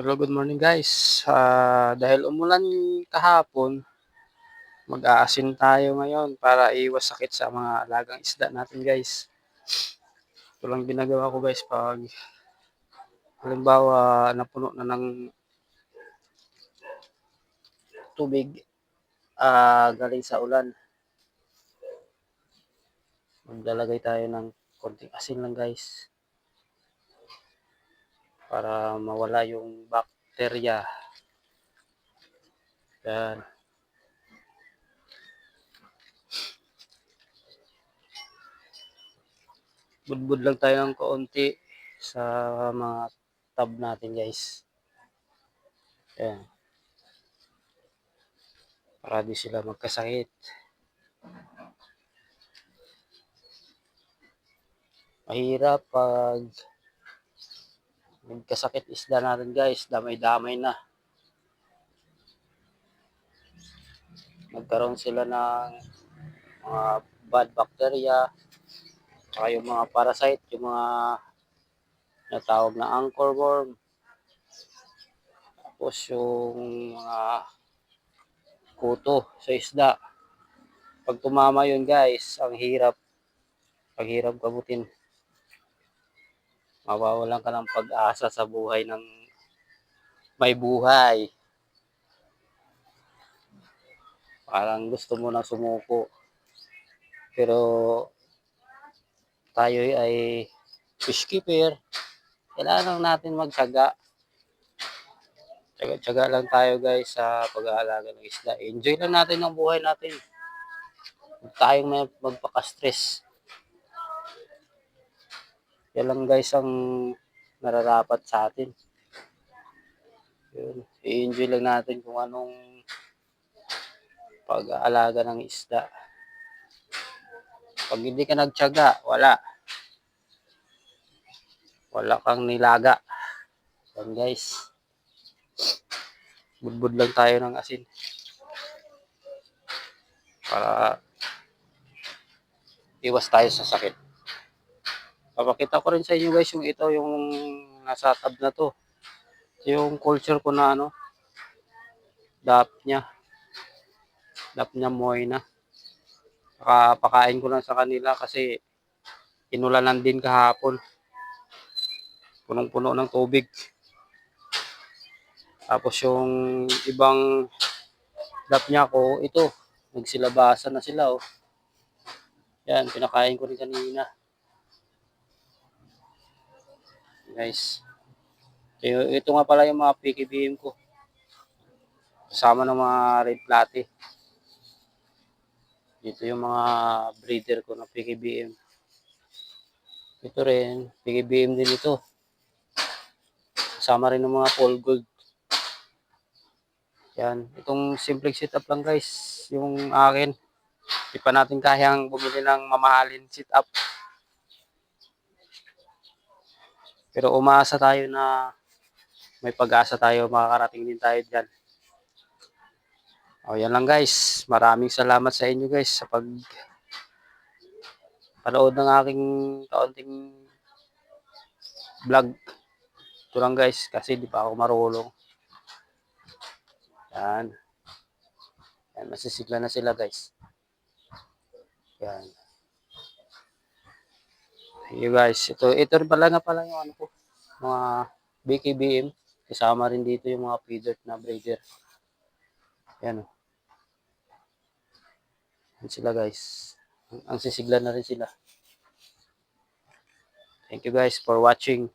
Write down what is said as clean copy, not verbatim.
Hello, good morning guys. Dahil umulan kahapon, mag-aasin tayo ngayon para iwas sakit sa mga alagang isda natin guys. Ito lang ginagawa ko guys pag halimbawa napuno na ng tubig galing sa ulan. Maglalagay tayo ng konting asin lang guys para mawala yung bakterya. Yan. Budbud lang tayo ng kaunti sa mga tab natin guys. Yan. Para di sila magkasakit. Mahirap pag nagkasakit isda natin guys, damay-damay na. Nagkaroon sila ng mga bad bacteria, saka yung mga parasite, yung mga natawag na anchor worm, tapos yung mga kuto sa isda. Pag tumama yun guys, ang paghirap gamutin. Mawawalan ka ng pag-asa sa buhay ng may buhay. Parang gusto mo na sumuko. Pero tayo ay fish keeper. Kailangan lang natin magtyaga. Tyaga lang tayo guys sa pag-aalaga ng isda. Enjoy lang natin ang buhay natin. Huwag tayong magpaka-stress. Yan lang guys ang nararapat sa atin. Yun. I-enjoy lang natin kung anong pag-aalaga ng isda. Pag hindi ka nagtyaga, wala kang nilaga. Yan guys. Budbud lang tayo ng asin. Para iwas tayo sa sakit. Papakita ko rin sa inyo guys yung ito, yung nasa tab na to. Yung culture ko na dap niya moy na. Pakain ko lang sa kanila kasi inulanan din kahapon. Punong-puno ng tubig. Tapos yung ibang dap niya ko, ito, nagsilabasan na sila oh. Yan, pinakain ko rin kanina. Guys. Ito nga pala yung mga PKBM ko. Kasama ng mga red platy. Dito yung mga breeder ko na PKBM. Ito rin, PKBM din ito. Kasama rin ng mga Paul Gold. Yan, itong simple setup lang guys, yung akin. Hindi pa natin kayang bumili ng mamahalin setup. Pero umaasa tayo na may pag-asa tayo, makakarating din tayo dyan. O yan lang guys, maraming salamat sa inyo guys sa panood ng aking kaunting vlog. Ito lang guys, kasi di pa ako marunong. Yan. Yan, masisigla na sila guys. Yan. Hey guys, ito rin pala yung ano ko, mga BKBM. Kasama rin dito yung mga feeder na breeder. Yan o. Yan sila guys. Ang sisigla na rin sila. Thank you guys for watching.